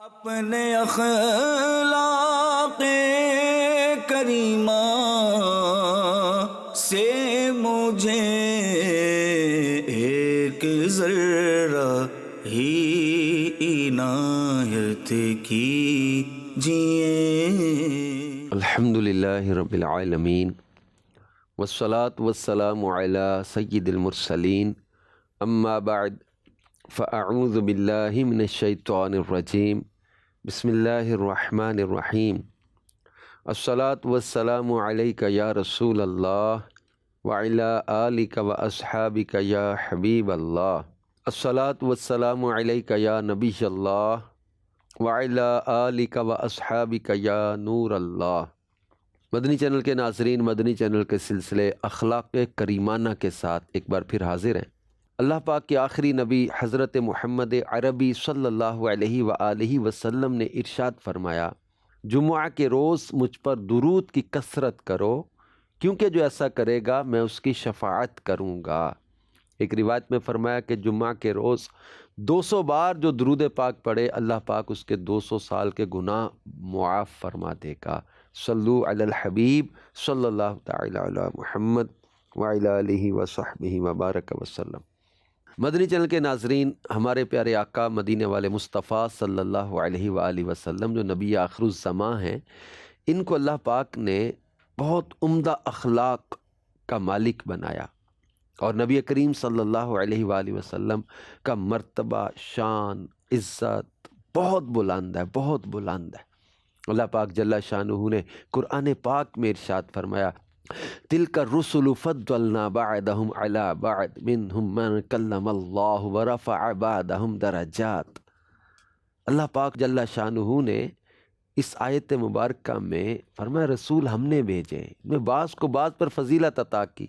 اپنے اخلاق کریمہ سے مجھے ایک ذرہ ہی عنایت کیجئے۔ الحمدللہ رب العالمین والصلاة والسلام علی سید المرسلین، اما بعد فاعوذ باللہ من الشیطان الرجیم، بسم اللہ الرحمن الرحیم۔ الصلاة والسلام علیک یا رسول اللہ وعلی آلک واصحابک یا حبیب اللہ۔ الصلاة والسلام علیک یا نبی اللہ وعلی آلک واصحابک یا نور اللہ۔ مدنی چینل کے ناظرین، مدنی چینل کے سلسلے اخلاق کریمانہ کے ساتھ ایک بار پھر حاضر ہیں۔ اللہ پاک کے آخری نبی حضرت محمد عربی صلی اللہ علیہ وآلہ وسلم نے ارشاد فرمایا، جمعہ کے روز مجھ پر درود کی کثرت کرو، کیونکہ جو ایسا کرے گا میں اس کی شفاعت کروں گا۔ ایک روایت میں فرمایا کہ جمعہ کے روز 200 بار جو درود پاک پڑھے، اللہ پاک اس کے 200 سال کے گناہ معاف فرما دے گا۔ صلو علی الحبیب صلی اللہ تعالی علی محمد وعلی آلہ وصحبہ وبارک وسلم۔ مدنی چینل کے ناظرین، ہمارے پیارے آقا مدینے والے مصطفیٰ صلی اللہ علیہ وآلہ وسلم جو نبی آخر الزماں ہیں، ان کو اللہ پاک نے بہت عمدہ اخلاق کا مالک بنایا، اور نبی کریم صلی اللہ علیہ وآلہ وسلم کا مرتبہ، شان، عزت بہت بلند ہے، بہت بلند ہے۔ اللہ پاک جل شانہ نے قرآن پاک میں ارشاد فرمایا، تِلْكَ الرُّسُلُ فَضَّلْنَا بَعْضَهُمْ عَلَى بَعْضٍ مِّنْهُمْ مَنْ كَلَّمَ اللَّهُ وَرَفَعَ بَعْضَهُمْ دَرَجَاتٍ۔ اللہ پاک جل شانہ نے اس آیت مبارکہ میں فرمایا، رسول ہم نے بھیجے، میں بعض کو بعض پر فضیلت عطا کی۔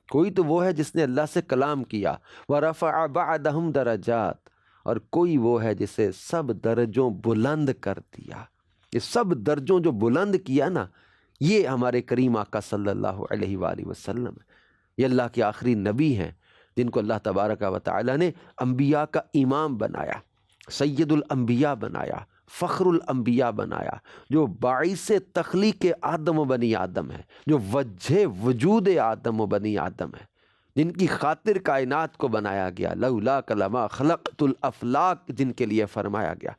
کوئی تو وہ ہے جس نے اللہ سے کلام کیا، وَرَفَعَ بَعْضَهُمْ دَرَجَاتٍ، اور کوئی وہ ہے جسے سب درجوں بلند کر دیا۔ یہ سب درجوں جو بلند کیا نا، یہ ہمارے کریم آقا صلی اللہ علیہ وآلہ وسلم ہے۔ یہ اللہ کے آخری نبی ہیں جن کو اللہ تبارک و تعالی نے انبیاء کا امام بنایا، سید الانبیاء بنایا، فخر الانبیاء بنایا، جو باعث تخلیق آدم و بنی آدم ہے، جو وجہ وجود آدم و بنی آدم ہے، جن کی خاطر کائنات کو بنایا گیا، لولاک لما خلقت الافلاک جن کے لیے فرمایا گیا۔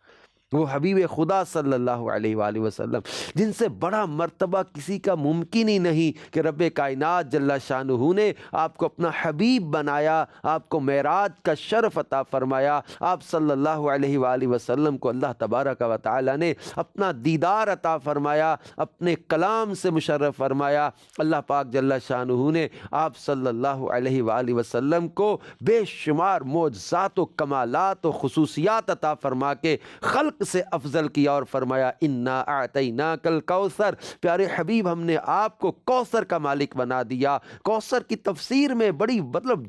وہ حبیب خدا صلی اللہ علیہ وآلہ وسلم جن سے بڑا مرتبہ کسی کا ممکن ہی نہیں کہ رب کائنات جل شانہ نے آپ کو اپنا حبیب بنایا، آپ کو معراج کا شرف عطا فرمایا، آپ صلی اللہ علیہ وآلہ وسلم کو اللہ تبارک و تعالی نے اپنا دیدار عطا فرمایا، اپنے کلام سے مشرف فرمایا۔ اللہ پاک جل شانہ نے آپ صلی اللہ علیہ وآلہ وسلم کو بے شمار معجزات و کمالات و خصوصیات عطا فرما کے خلق سے افضل کیا، اور فرمایا، انا اعطیناک الکوثر، پیارے حبیب ہم نے آپ کو کوثر کا مالک بنا دیا۔ کوثر کی تفسیر میں بڑی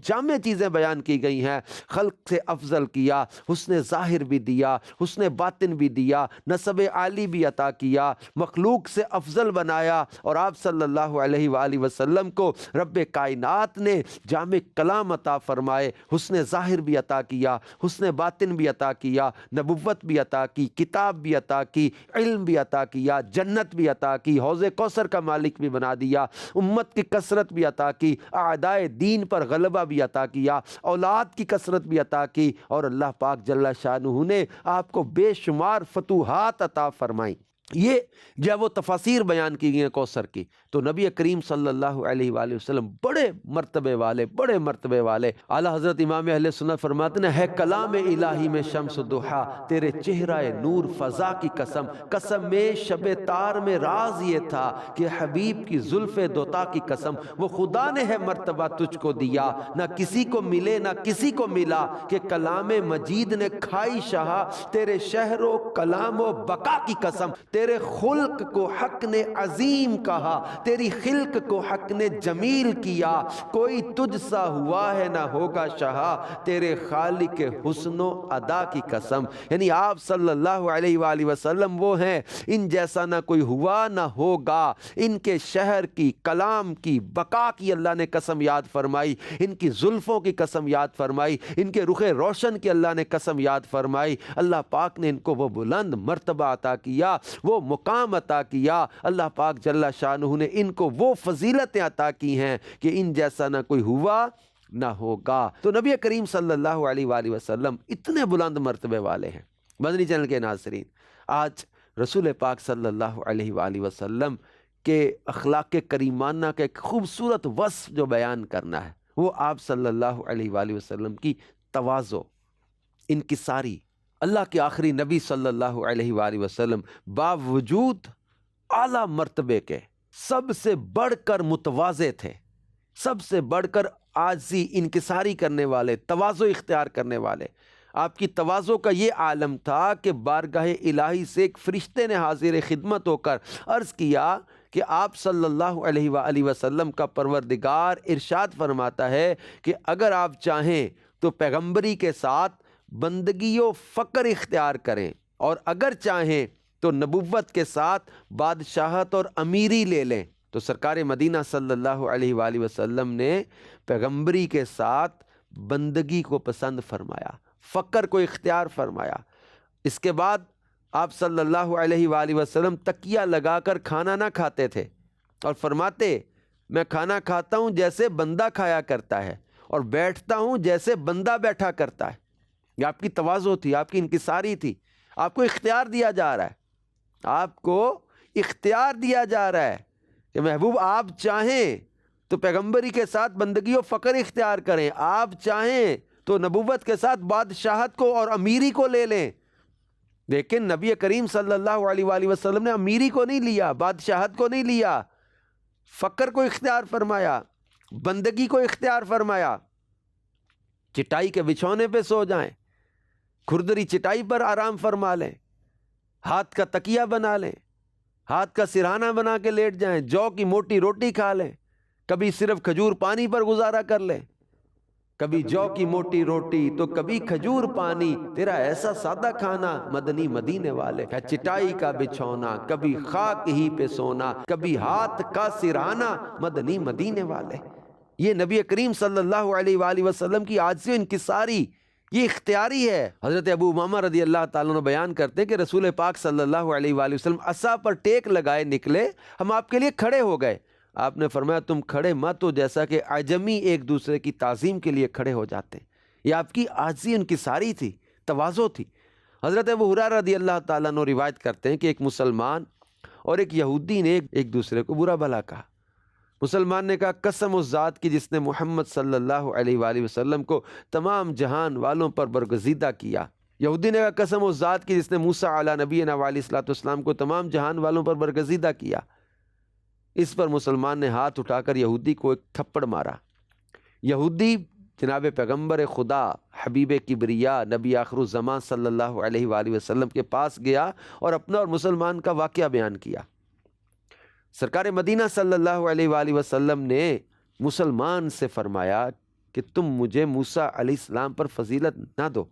جامع چیزیں بیان کی گئی ہیں۔ خلق سے افضل کیا، حسن ظاہر بھی دیا، حسن باطن بھی دیا، نسب عالی بھی عطا کیا، مخلوق سے افضل بنایا، اور آپ صلی اللہ علیہ وآلہ وسلم کو رب کائنات نے جامع کلام عطا فرمائے، حسن ظاہر بھی عطا کیا، حسن باطن بھی عطا کیا، نبوت بھی عطا کی، کتاب بھی عطا کی، علم بھی عطا کیا، جنت بھی عطا کی، حوض کوثر کا مالک بھی بنا دیا، امت کی کثرت بھی عطا کی، اعدائے دین پر غلبہ بھی عطا کیا، اولاد کی کثرت بھی عطا کی، اور اللہ پاک جل شانہ نے آپ کو بے شمار فتوحات عطا فرمائیں۔ یہ جب وہ تفاسیر بیان کی گئی ہیں کوثر کی، تو نبی کریم صلی اللہ علیہ وآلہ وسلم بڑے مرتبے والے اعلیٰ حضرت امام اہل سنت فرماتے ہیں، ہے کلام الہی میں شمس ضحیٰ، تیرے چہرہ نور فضا کی قسم، قسم میں شب تار میں راز یہ تھا کہ حبیب کی زلف دوتا کی قسم، وہ خدا نے ہے مرتبہ تجھ کو دیا، نہ کسی کو ملے نہ کسی کو ملا، کہ کلام مجید نے کھائی شہا، تیرے شہر و کلام و بقا کی قسم، تیرے خلق کو حق نے عظیم کہا، تیری خلق کو حق نے جمیل کیا، کوئی تجھ سا ہوا ہے نہ ہوگا شہا، تیرے خالق حسن و ادا کی قسم۔ یعنی آپ صلی اللہ علیہ وآلہ وسلم وہ ہیں ان جیسا نہ کوئی ہوا نہ ہوگا۔ ان کے شہر کی، کلام کی، بقا کی اللہ نے قسم یاد فرمائی، ان کی زلفوں کی قسم یاد فرمائی، ان کے رخ روشن کی اللہ نے قسم یاد فرمائی۔ اللہ پاک نے ان کو وہ بلند مرتبہ عطا کیا، وہ مقام عطا کیا۔ اللہ پاک جل شانہ نے ان کو وہ فضیلتیں عطا کی ہیں کہ ان جیسا نہ کوئی ہوا نہ ہوگا۔ تو نبی کریم صلی اللہ علیہ وآلہ وسلم اتنے بلند مرتبے والے ہیں۔ مدنی چینل کے ناظرین، آج رسول پاک صلی اللہ علیہ وآلہ وسلم کے اخلاق کریمانہ کا ایک خوبصورت وصف جو بیان کرنا ہے، وہ آپ صلی اللہ علیہ وآلہ وسلم کی تواضع، انکساری۔ اللہ کے آخری نبی صلی اللہ علیہ وآلہ وسلم باوجود اعلیٰ مرتبے کے سب سے بڑھ کر متواضع تھے، سب سے بڑھ کر عاجزی، انکساری کرنے والے، تواضع اختیار کرنے والے۔ آپ کی تواضع کا یہ عالم تھا کہ بارگاہ الہی سے ایک فرشتے نے حاضر خدمت ہو کر عرض کیا کہ آپ صلی اللہ علیہ وآلہ وسلم کا پروردگار ارشاد فرماتا ہے کہ اگر آپ چاہیں تو پیغمبری کے ساتھ بندگی و فقر اختیار کریں، اور اگر چاہیں تو نبوت کے ساتھ بادشاہت اور امیری لے لیں۔ تو سرکار مدینہ صلی اللہ علیہ وآلہ وسلم نے پیغمبری کے ساتھ بندگی کو پسند فرمایا، فقر کو اختیار فرمایا۔ اس کے بعد آپ صلی اللہ علیہ وآلہ وسلم تکیہ لگا کر کھانا نہ کھاتے تھے، اور فرماتے میں کھانا کھاتا ہوں جیسے بندہ کھایا کرتا ہے، اور بیٹھتا ہوں جیسے بندہ بیٹھا کرتا ہے۔ یہ آپ کی تواضع تھی، آپ کی انکساری تھی۔ آپ کو اختیار دیا جا رہا ہے، آپ کو اختیار دیا جا رہا ہے کہ محبوب آپ چاہیں تو پیغمبری کے ساتھ بندگی و فقر اختیار کریں، آپ چاہیں تو نبوت کے ساتھ بادشاہت کو اور امیری کو لے لیں۔ لیکن نبی کریم صلی اللہ علیہ وآلہ وسلم نے امیری کو نہیں لیا، بادشاہت کو نہیں لیا، فقر کو اختیار فرمایا، بندگی کو اختیار فرمایا۔ چٹائی کے بچھونے پہ سو جائیں، کھردری چٹائی پر آرام فرما لیں، ہاتھ کا تکیہ بنا لیں، ہاتھ کا سرہانہ بنا کے لیٹ جائیں، جو کی موٹی روٹی کھا لیں، کبھی صرف کھجور پانی پر گزارا کر لیں، کبھی جو کی موٹی روٹی تو کبھی کھجور پانی، تیرا ایسا سادہ کھانا مدنی مدینے والے۔ چٹائی کا بچھونا، کبھی خاک ہی پہ سونا، کبھی ہاتھ کا سرہانہ مدنی مدینے والے۔ یہ نبی کریم صلی اللہ علیہ وآلہ وسلم کی عاجزی و انکساری، یہ اختیاری ہے۔ حضرت ابو امامہ رضی اللہ تعالیٰ عنہ بیان کرتے ہیں کہ رسول پاک صلی اللہ علیہ وآلہ وسلم عصا پر ٹیک لگائے نکلے، ہم آپ کے لیے کھڑے ہو گئے۔ آپ نے فرمایا تم کھڑے مت ہو جیسا کہ عجمی ایک دوسرے کی تعظیم کے لیے کھڑے ہو جاتے ہیں۔ یہ آپ کی عاجزی انکساری تھی، تواضع تھی۔ حضرت ابو ہریرہ رضی اللہ تعالیٰ عنہ روایت کرتے ہیں کہ ایک مسلمان اور ایک یہودی نے ایک دوسرے کو برا بھلا کہا۔ مسلمان نے کہا قسم اس ذات کی جس نے محمد صلی اللہ علیہ وآلہ وسلم کو تمام جہان والوں پر برگزیدہ کیا۔ یہودی نے کہا قسم اس ذات کی جس نے موسیٰ علی نبینا علیہ الصلوۃ والسلام کو تمام جہان والوں پر برگزیدہ کیا۔ اس پر مسلمان نے ہاتھ اٹھا کر یہودی کو ایک تھپڑ مارا۔ یہودی جناب پیغمبر خدا حبیب کبریا نبی آخر الزمان صلی اللہ علیہ وآلہ وسلم کے پاس گیا اور اپنا اور مسلمان کا واقعہ بیان کیا۔ سرکار مدینہ صلی اللہ علیہ وآلہ وسلم نے مسلمان سے فرمایا کہ تم مجھے موسیٰ علیہ السلام پر فضیلت نہ دو،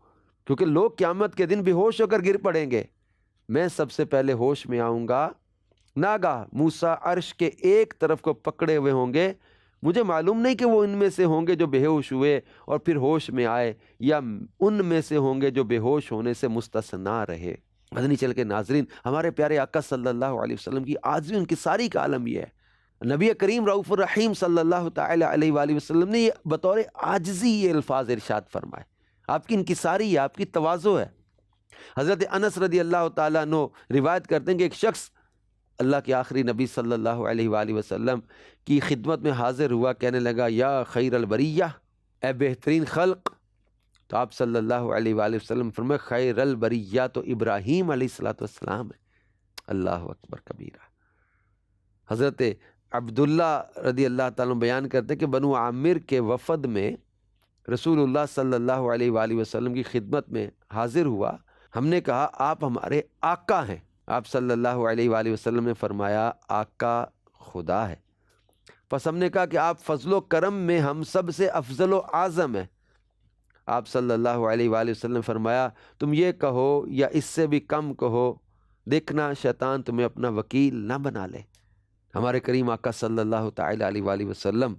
کیونکہ لوگ قیامت کے دن بے ہوش ہو کر گر پڑیں گے، میں سب سے پہلے ہوش میں آؤں گا۔ ناگاہ موسیٰ عرش کے ایک طرف کو پکڑے ہوئے ہوں گے، مجھے معلوم نہیں کہ وہ ان میں سے ہوں گے جو بے ہوش ہوئے اور پھر ہوش میں آئے، یا ان میں سے ہوں گے جو بے ہوش ہونے سے مستثنیٰ رہے۔ مدنی چل کے ناظرین، ہمارے پیارے آقا صلی اللہ علیہ وسلم کی عاجزی ان کی ساری کا عالم یہ ہے۔ نبی کریم رؤوف الرحیم صلی اللہ تعالی علیہ وآلہ وسلم نے یہ بطور عاجزی یہ الفاظ ارشاد فرمائے۔ آپ کی انکساری ہے، آپ کی تواضع ہے۔ حضرت انس رضی اللہ تعالیٰ عنہ روایت کرتے ہیں کہ ایک شخص اللہ کے آخری نبی صلی اللہ علیہ وآلہ وسلم کی خدمت میں حاضر ہوا، کہنے لگا یا خیر البریہ، اے بہترین خلق۔ تو آپ صلی اللہ علیہ وآلہ وسلم فرمائے خیر البریہ تو ابراہیم علیہ السلام ہے۔ اللہ اکبر کبیرہ۔ حضرت عبداللہ رضی اللہ تعالیٰ عنہ بیان کرتے ہیں کہ بنو عامر کے وفد میں رسول اللہ صلی اللہ علیہ وآلہ وسلم کی خدمت میں حاضر ہوا۔ ہم نے کہا آپ ہمارے آقا ہیں، آپ صلی اللہ علیہ وآلہ وسلم نے فرمایا آقا خدا ہے۔ پس ہم نے کہا کہ آپ فضل و کرم میں ہم سب سے افضل و اعظم ہیں۔ آپ صلی اللہ علیہ وآلہ وسلم نے فرمایا تم یہ کہو یا اس سے بھی کم کہو، دیکھنا شیطان تمہیں اپنا وکیل نہ بنا لے۔ ہمارے کریم آقا صلی اللہ تعالی علیہ وآلہ وسلم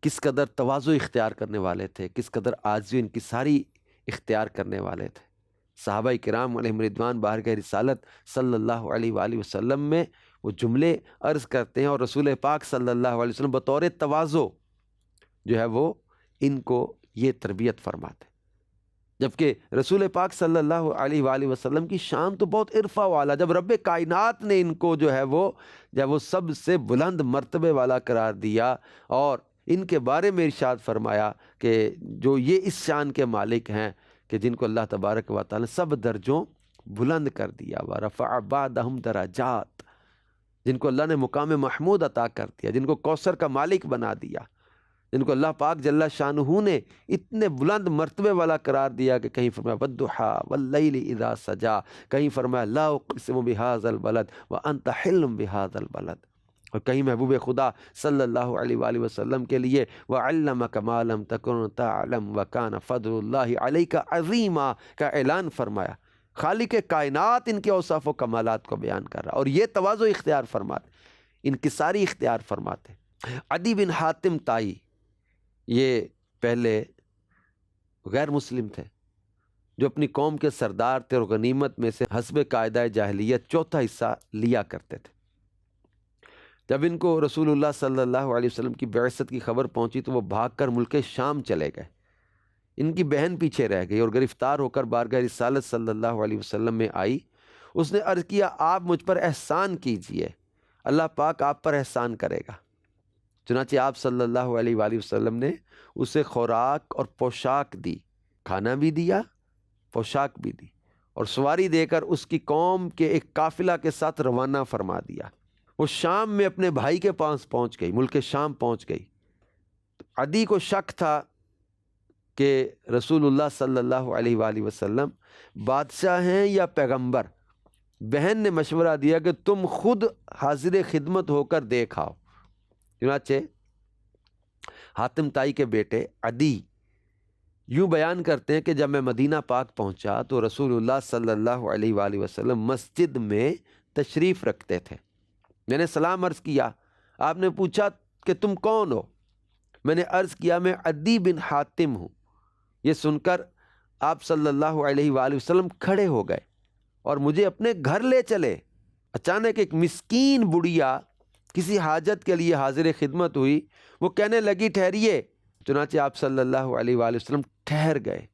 کس قدر تواضع اختیار کرنے والے تھے، کس قدر عاجزی ان کی ساری اختیار کرنے والے تھے۔ صحابہ کرام علیہم رضوان بارگاہ رسالت صلی اللہ علیہ وآلہ وسلم میں وہ جملے عرض کرتے ہیں، اور رسول پاک صلی اللہ علیہ وسلم بطور تواضع جو ہے وہ ان کو یہ تربیت فرماتے، جبکہ رسول پاک صلی اللہ علیہ وآلہ وسلم کی شان تو بہت عرفہ والا، جب رب کائنات نے ان کو جو ہے وہ سب سے بلند مرتبے والا قرار دیا اور ان کے بارے میں ارشاد فرمایا کہ جو یہ اس شان کے مالک ہیں کہ جن کو اللہ تبارک و تعالی نے سب درجوں بلند کر دیا، وَرَفَعَ بَعْدَهُمْ دَرَجَاتٍ، جن کو اللہ نے مقام محمود عطا کر دیا، جن کو کوثر کا مالک بنا دیا، جن کو اللہ پاک جل شانہ نے اتنے بلند مرتبے والا قرار دیا کہ کہیں فرمایا وَالضُّحَىٰ وَاللَّيْلِ إِذَا سَجَىٰ، کہیں فرمایا لَا أُقْسِمُ بِهَٰذَا الْبَلَدِ وَأَنْتَ حِلٌّ بِهَٰذَا الْبَلَدِ، اور کہیں محبوب خدا صلی اللہ علیہ وآلہ وسلم کے لیے وَعَلَّمَكَ مَا لَمْ تَكُن تَعْلَمْ وَكَانَ فَضْلُ اللَّهِ عَلَيْكَ عَظِيمًا کا اعلان فرمایا۔ خالق کائنات ان کے اوصاف و کمالات کو بیان کر رہا، اور یہ تواضع اختیار فرماتے، انکساری اختیار فرماتے۔ عدی بن حاتم طائی یہ پہلے غیر مسلم تھے جو اپنی قوم کے سردار تھے، اور غنیمت میں سے حسب قاعدہ جاہلیت چوتھا حصہ لیا کرتے تھے۔ جب ان کو رسول اللہ صلی اللہ علیہ وسلم کی بعثت کی خبر پہنچی تو وہ بھاگ کر ملک شام چلے گئے۔ ان کی بہن پیچھے رہ گئی اور گرفتار ہو کر بارگاہ رسالت صلی اللہ علیہ وسلم میں آئی۔ اس نے عرض کیا آپ مجھ پر احسان کیجئے، اللہ پاک آپ پر احسان کرے گا۔ چنانچہ آپ صلی اللہ علیہ وآلہ وسلم نے اسے خوراک اور پوشاک دی، کھانا بھی دیا، پوشاک بھی دی، اور سواری دے کر اس کی قوم کے ایک قافلہ کے ساتھ روانہ فرما دیا۔ وہ شام میں اپنے بھائی کے پاس پہنچ گئی، ملک شام پہنچ گئی۔ عدی کو شک تھا کہ رسول اللہ صلی اللہ علیہ وآلہ وسلم بادشاہ ہیں یا پیغمبر۔ بہن نے مشورہ دیا کہ تم خود حاضر خدمت ہو کر دیکھ آؤ۔ چنانچہ حاتم طائی کے بیٹے عدی یوں بیان کرتے ہیں کہ جب میں مدینہ پاک پہنچا تو رسول اللہ صلی اللہ علیہ وآلہ وسلم مسجد میں تشریف رکھتے تھے۔ میں نے سلام عرض کیا، آپ نے پوچھا کہ تم کون ہو؟ میں نے عرض کیا میں عدی بن حاتم ہوں۔ یہ سن کر آپ صلی اللہ علیہ وآلہ وسلم کھڑے ہو گئے اور مجھے اپنے گھر لے چلے۔ اچانک ایک مسکین بڑھیا کسی حاجت کے لیے حاضر خدمت ہوئی، وہ کہنے لگی ٹھہریے۔ چنانچہ آپ صلی اللہ علیہ وآلہ وسلم ٹھہر گئے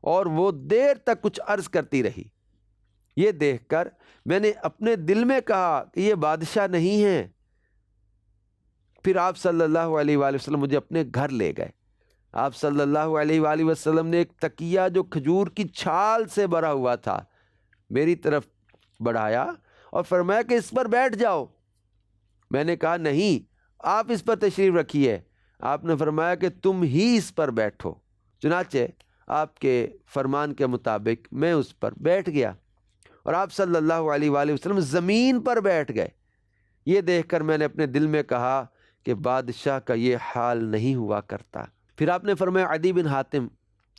اور وہ دیر تک کچھ عرض کرتی رہی۔ یہ دیکھ کر میں نے اپنے دل میں کہا کہ یہ بادشاہ نہیں ہیں۔ پھر آپ صلی اللہ علیہ وآلہ وسلم مجھے اپنے گھر لے گئے۔ آپ صلی اللہ علیہ وآلہ وسلم نے ایک تکیہ جو کھجور کی چھال سے بھرا ہوا تھا میری طرف بڑھایا اور فرمایا کہ اس پر بیٹھ جاؤ۔ میں نے کہا نہیں، آپ اس پر تشریف رکھیے۔ آپ نے فرمایا کہ تم ہی اس پر بیٹھو۔ چنانچہ آپ کے فرمان کے مطابق میں اس پر بیٹھ گیا اور آپ صلی اللہ علیہ وآلہ وسلم زمین پر بیٹھ گئے۔ یہ دیکھ کر میں نے اپنے دل میں کہا کہ بادشاہ کا یہ حال نہیں ہوا کرتا۔ پھر آپ نے فرمایا عدی بن حاتم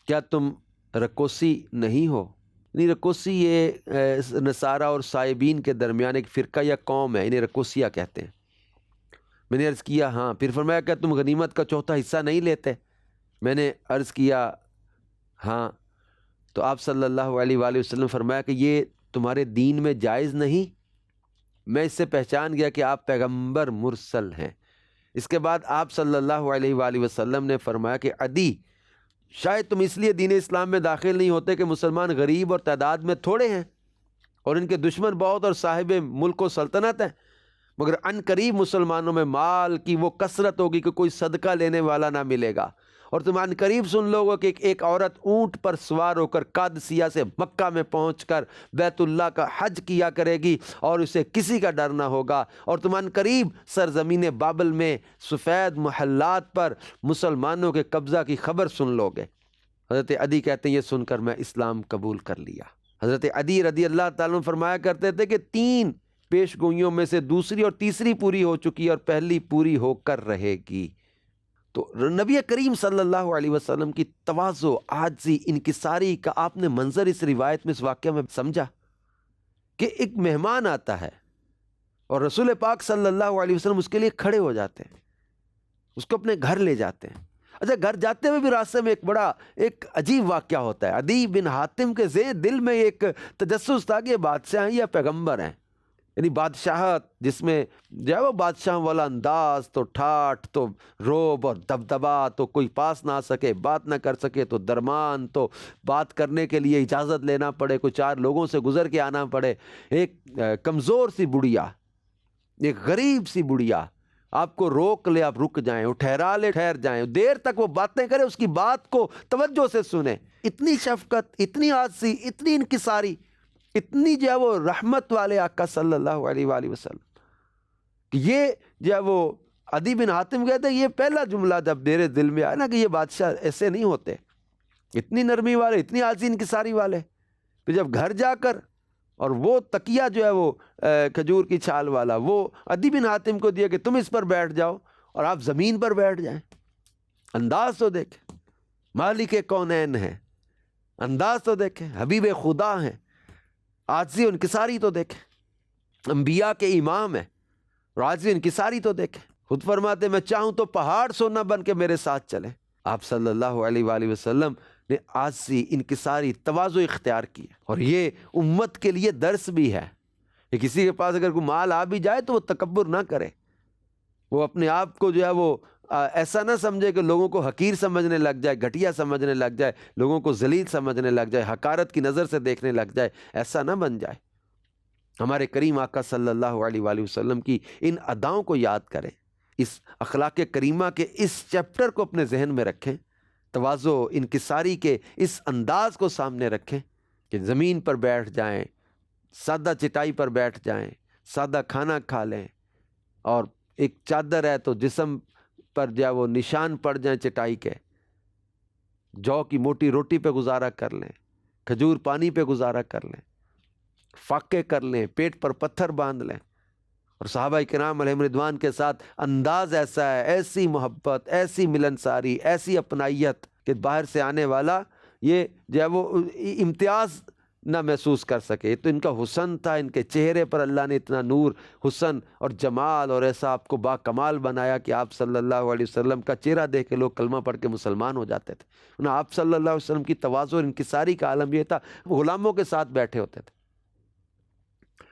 کیا تم رکوسی نہیں ہو؟ یعنی رکوسی یہ نصارہ اور سائبین کے درمیان ایک فرقہ یا قوم ہے، انہیں رکوسیہ کہتے ہیں۔ میں نے عرض کیا ہاں۔ پھر فرمایا کہ تم غنیمت کا چوتھا حصہ نہیں لیتے؟ میں نے عرض کیا ہاں۔ تو آپ صلی اللہ علیہ وآلہ وسلم فرمایا کہ یہ تمہارے دین میں جائز نہیں۔ میں اس سے پہچان گیا کہ آپ پیغمبر مرسل ہیں۔ اس کے بعد آپ صلی اللہ علیہ وآلہ وسلم نے فرمایا کہ عدی شاید تم اس لیے دین اسلام میں داخل نہیں ہوتے کہ مسلمان غریب اور تعداد میں تھوڑے ہیں اور ان کے دشمن بہت اور صاحب ملک و سلطنت ہیں، مگر ان قریب مسلمانوں میں مال کی وہ کثرت ہوگی کہ کوئی صدقہ لینے والا نہ ملے گا، اور تم ان قریب سن لو گے کہ ایک عورت اونٹ پر سوار ہو کر قادسیہ سے مکہ میں پہنچ کر بیت اللہ کا حج کیا کرے گی اور اسے کسی کا ڈر نہ ہوگا، اور تم ان قریب سرزمین بابل میں سفید محلات پر مسلمانوں کے قبضہ کی خبر سن لو گے۔ حضرت عدی کہتے ہیں یہ سن کر میں اسلام قبول کر لیا۔ حضرت عدی رضی اللہ تعالیٰ عنہ فرمایا کرتے تھے کہ 3 پیش گوئیوں میں سے دوسری اور تیسری پوری ہو چکی اور پہلی پوری ہو کر رہے گی۔ تو نبی کریم صلی اللہ علیہ وسلم کی تواضع، عاجزی، انکساری کا آپ نے منظر اس روایت میں، اس واقعہ میں سمجھا کہ ایک مہمان آتا ہے اور رسول پاک صلی اللہ علیہ وسلم اس کے لیے کھڑے ہو جاتے ہیں، اس کو اپنے گھر لے جاتے ہیں۔ اچھا، گھر جاتے ہوئے بھی راستے میں ایک عجیب واقعہ ہوتا ہے۔ عدی بن حاتم کے دل میں ایک تجسس تھا کہ یہ بادشاہ ہیں یا پیغمبر ہیں، یعنی بادشاہت جس میں جو ہے وہ بادشاہ والا انداز، تو ٹھاٹھ، تو روب اور دبدبا، تو کوئی پاس نہ آ سکے، بات نہ کر سکے تو درمان، تو بات کرنے کے لیے اجازت لینا پڑے، کوئی 4 لوگوں سے گزر کے آنا پڑے، ایک کمزور سی بڑھیا، ایک غریب سی بڑھیا آپ کو روک لے، آپ رک جائیں، وہ ٹھہرا لے، ٹھہر جائیں، دیر تک وہ باتیں کرے، اس کی بات کو توجہ سے سنیں۔ اتنی شفقت، اتنی عاجزی، اتنی انکساری، اتنی جو ہے وہ رحمت والے آقا صلی اللہ علیہ وآلہ وسلم کہ یہ جو ہے وہ عدی بن حاتم کہتے ہیں، یہ پہلا جملہ جب میرے دل میں آیا نا کہ یہ بادشاہ ایسے نہیں ہوتے، اتنی نرمی والے، اتنی عاجزی انکساری والے۔ پھر جب گھر جا کر اور وہ تکیہ جو ہے وہ کھجور کی چھال والا، وہ عدی بن حاتم کو دیا کہ تم اس پر بیٹھ جاؤ اور آپ زمین پر بیٹھ جائیں۔ انداز تو دیکھیں، مالک کونین ہے، انداز تو دیکھیں، حبیب خدا ہیں، عاجزی و انکساری تو دیکھیں، انبیاء کے امام ہیں، اور عاجزی و انکساری تو دیکھیں۔ خود فرماتے میں چاہوں تو پہاڑ سونا بن کے میرے ساتھ چلیں۔ آپ صلی اللہ علیہ وآلہ وسلم نے عاجزی، انکساری، تواضع اختیار کی، اور یہ امت کے لیے درس بھی ہے کہ کسی کے پاس اگر کوئی مال آ بھی جائے تو وہ تکبر نہ کرے، وہ اپنے آپ کو جو ہے وہ ایسا نہ سمجھے کہ لوگوں کو حقیر سمجھنے لگ جائے، گھٹیا سمجھنے لگ جائے، لوگوں کو ذلیل سمجھنے لگ جائے، حقارت کی نظر سے دیکھنے لگ جائے، ایسا نہ بن جائے۔ ہمارے کریم آقا صلی اللہ علیہ وآلہ وسلم کی ان اداؤں کو یاد کریں، اس اخلاق کریمہ کے اس چیپٹر کو اپنے ذہن میں رکھیں، تواضع، انکساری کے اس انداز کو سامنے رکھیں کہ زمین پر بیٹھ جائیں، سادہ چٹائی پر بیٹھ جائیں، سادہ کھانا کھا لیں، اور ایک چادر ہے تو جسم پر جو ہے وہ نشان پڑ جائیں چٹائی کے، جو کی موٹی روٹی پہ گزارا کر لیں، کھجور پانی پہ گزارا کر لیں، فاقے کر لیں، پیٹ پر پتھر باندھ لیں، اور صحابہ کرام علیہم رضوان کے ساتھ انداز ایسا ہے، ایسی محبت، ایسی ملنساری، ایسی اپنائیت کہ باہر سے آنے والا یہ جو ہے وہ امتیاز نہ محسوس کر سکے۔ تو ان کا حسن تھا، ان کے چہرے پر اللہ نے اتنا نور، حسن اور جمال اور ایسا آپ کو با کمال بنایا کہ آپ صلی اللہ علیہ وسلم کا چہرہ دیکھ کے لوگ کلمہ پڑھ کے مسلمان ہو جاتے تھے۔ آپ صلی اللہ علیہ وسلم کی تواضع اور انکساری کا عالم یہ تھا، غلاموں کے ساتھ بیٹھے ہوتے تھے،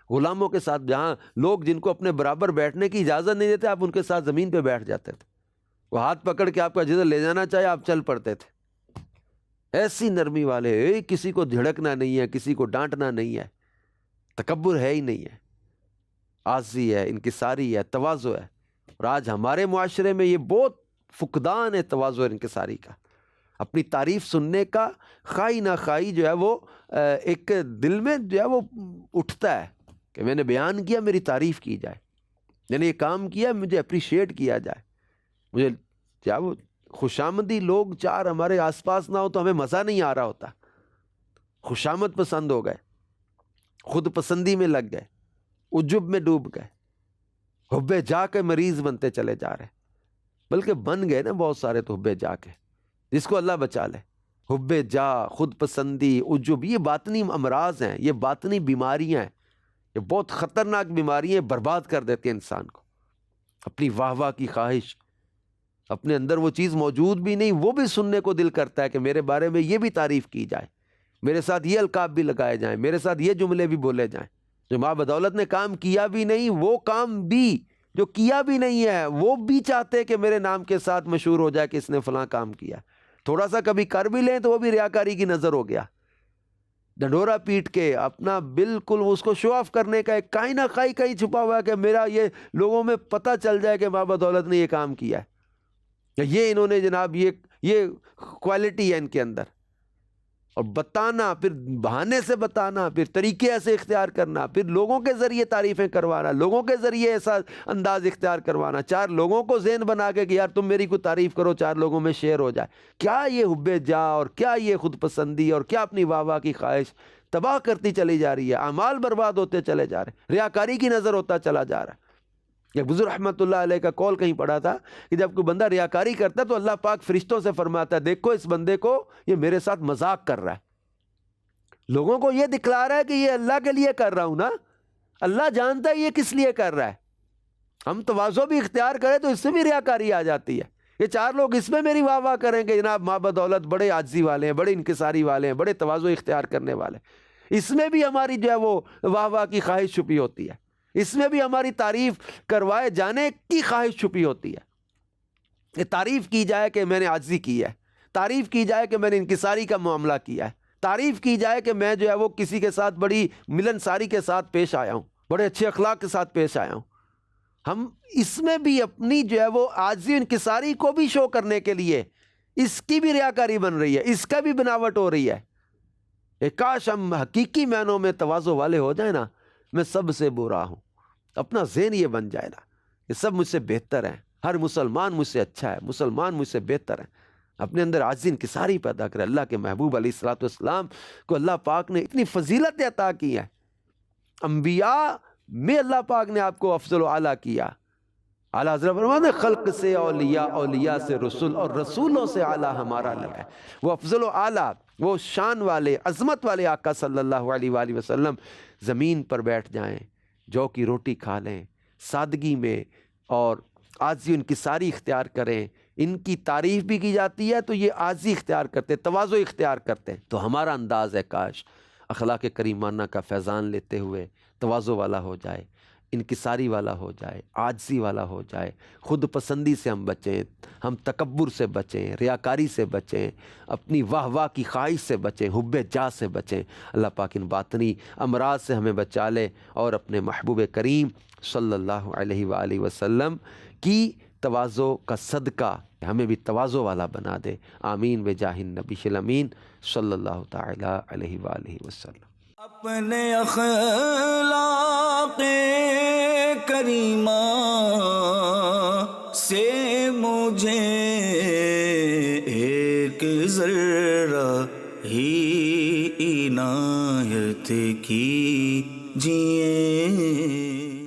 غلاموں کے ساتھ، جہاں لوگ جن کو اپنے برابر بیٹھنے کی اجازت نہیں دیتے، آپ ان کے ساتھ زمین پہ بیٹھ جاتے تھے، وہ ہاتھ پکڑ کے آپ کا جدھر لے جانا چاہے آپ چل پڑتے تھے۔ ایسی نرمی والے، کسی کو جھڑکنا نہیں ہے، کسی کو ڈانٹنا نہیں ہے، تکبر ہے ہی نہیں ہے، عاجزی ہے، انکساری ہے، تواضع ہے۔ اور آج ہمارے معاشرے میں یہ بہت فقدان ہے تواضع اور انکساری کا، اپنی تعریف سننے کا خواہی نہ خواہی جو ہے وہ ایک دل میں جو ہے وہ اٹھتا ہے کہ میں نے بیان کیا، میری تعریف کی جائے، میں نے یہ کام کیا، مجھے اپریشیٹ کیا جائے، مجھے کیا وہ خوشامدی لوگ 4 ہمارے آس پاس نہ ہو تو ہمیں مزہ نہیں آ رہا ہوتا۔ خوشامد پسند ہو گئے، خود پسندی میں لگ گئے، عجب میں ڈوب گئے، حب جا کے مریض بنتے چلے جا رہے، بلکہ بن گئے نا بہت سارے تو حب جا کے، جس کو اللہ بچا لے۔ حب جا، خود پسندی، عجب، یہ باطنی امراض ہیں، یہ باطنی بیماریاں ہیں، یہ بہت خطرناک بیماریاں، برباد کر دیتی ہیں انسان کو۔ اپنی واہ واہ کی خواہش، اپنے اندر وہ چیز موجود بھی نہیں، وہ بھی سننے کو دل کرتا ہے کہ میرے بارے میں یہ بھی تعریف کی جائے، میرے ساتھ یہ القاب بھی لگائے جائیں، میرے ساتھ یہ جملے بھی بولے جائیں۔ جو ماں بدولت نے کام کیا بھی نہیں، وہ کام بھی جو کیا بھی نہیں ہے وہ بھی چاہتے کہ میرے نام کے ساتھ مشہور ہو جائے کہ اس نے فلاں کام کیا۔ تھوڑا سا کبھی کر بھی لیں تو وہ بھی ریاکاری کی نظر ہو گیا، ڈنڈورا پیٹ کے اپنا بالکل اس کو شو آف کرنے کا ایک کہیں نہ کہیں چھپا ہوا ہے کہ میرا یہ لوگوں میں پتہ چل جائے کہ ماں بدولت نے یہ کام کیا ہے، یہ انہوں نے جناب یہ کوالٹی ہے ان کے اندر، اور بتانا، پھر بہانے سے بتانا، پھر طریقے ایسے اختیار کرنا، پھر لوگوں کے ذریعے تعریفیں کروانا، لوگوں کے ذریعے ایسا انداز اختیار کروانا، 4 لوگوں کو ذہن بنا کے کہ یار تم میری کوئی تعریف کرو، 4 لوگوں میں شیئر ہو جائے۔ کیا یہ حب جا، اور کیا یہ خود پسندی، اور کیا اپنی واہ واہ کی خواہش، تباہ کرتی چلی جا رہی ہے، اعمال برباد ہوتے چلے جا رہے ہیں، ریاکاری کی نظر ہوتا چلا جا رہا ہے۔ ایک بزرگ رحمۃ اللہ علیہ کا قول کہیں پڑھا تھا کہ جب کوئی بندہ ریاکاری کرتا ہے تو اللہ پاک فرشتوں سے فرماتا ہے دیکھو اس بندے کو یہ میرے ساتھ مذاق کر رہا ہے، لوگوں کو یہ دکھلا رہا ہے کہ یہ اللہ کے لیے کر رہا ہوں نا، اللہ جانتا ہے یہ کس لیے کر رہا ہے۔ ہم تواضع بھی اختیار کریں تو اس سے بھی ریاکاری آ جاتی ہے، یہ چار لوگ اس میں میری واہ واہ کریں گے جناب ماں بدولت بڑے عاجزی والے ہیں، بڑے انکساری والے ہیں، بڑے تواضع اختیار کرنے والے، اس میں بھی ہماری جو ہے وہ واہ واہ کی خواہش چھپی ہوتی ہے، اس میں بھی ہماری تعریف کروائے جانے کی خواہش چھپی ہوتی ہے کہ تعریف کی جائے کہ میں نے عاجزی کی ہے، تعریف کی جائے کہ میں نے انکساری کا معاملہ کیا ہے، تعریف کی جائے کہ میں جو ہے وہ کسی کے ساتھ بڑی ملنساری کے ساتھ پیش آیا ہوں، بڑے اچھے اخلاق کے ساتھ پیش آیا ہوں۔ ہم اس میں بھی اپنی جو ہے وہ عاجزی انکساری کو بھی شو کرنے کے لیے اس کی بھی ریاکاری بن رہی ہے، اس کا بھی بناوٹ ہو رہی ہے۔ کاش ہم حقیقی معنوں میں تواضع والے ہو جائیں نا، میں سب سے برا ہوں، اپنا ذہن یہ بن جائے نا کہ سب مجھ سے بہتر ہیں، ہر مسلمان مجھ سے اچھا ہے، مسلمان مجھ سے بہتر ہیں، اپنے اندر عاجزی انکساری پیدا کرے۔ اللہ کے محبوب علیہ الصلوۃ والسلام کو اللہ پاک نے اتنی فضیلت عطا کی ہے، انبیاء میں اللہ پاک نے آپ کو افضل و اعلیٰ کیا۔ اعلیٰ حضرت فرماتے ہیں خلق سے اولیاء، اولیاء سے رسول، اور رسولوں سے اعلیٰ ہمارا نبی ہے۔ وہ افضل و اعلیٰ، وہ شان والے، عظمت والے آقا صلی اللہ علیہ وآلہ وسلم زمین پر بیٹھ جائیں، جو کی روٹی کھا لیں، سادگی میں اور عاجزی انکساری اختیار کریں، ان کی تعریف بھی کی جاتی ہے تو یہ عاجزی اختیار کرتے، تواضع اختیار کرتے، تو ہمارا انداز ہے کاش اخلاق کریمانہ کا فیضان لیتے ہوئے تواضع والا ہو جائے، انکساری والا ہو جائے، عاجزی والا ہو جائے، خود پسندی سے ہم بچیں، ہم تکبر سے بچیں، ریاکاری سے بچیں، اپنی واہ واہ کی خواہش سے بچیں، حب جاہ سے بچیں۔ اللہ پاک ان باطنی امراض سے ہمیں بچا لے اور اپنے محبوب کریم صلی اللہ علیہ وآلہ وسلم کی تواضع کا صدقہ ہمیں بھی تواضع والا بنا دے۔ آمین بجاہ النبی الامین صلی اللہ تعالی علیہ وآلہ وسلم۔ اپنے اخلاق کریمہ سے مجھے ایک ذرہ ہی عنایت کیجئے۔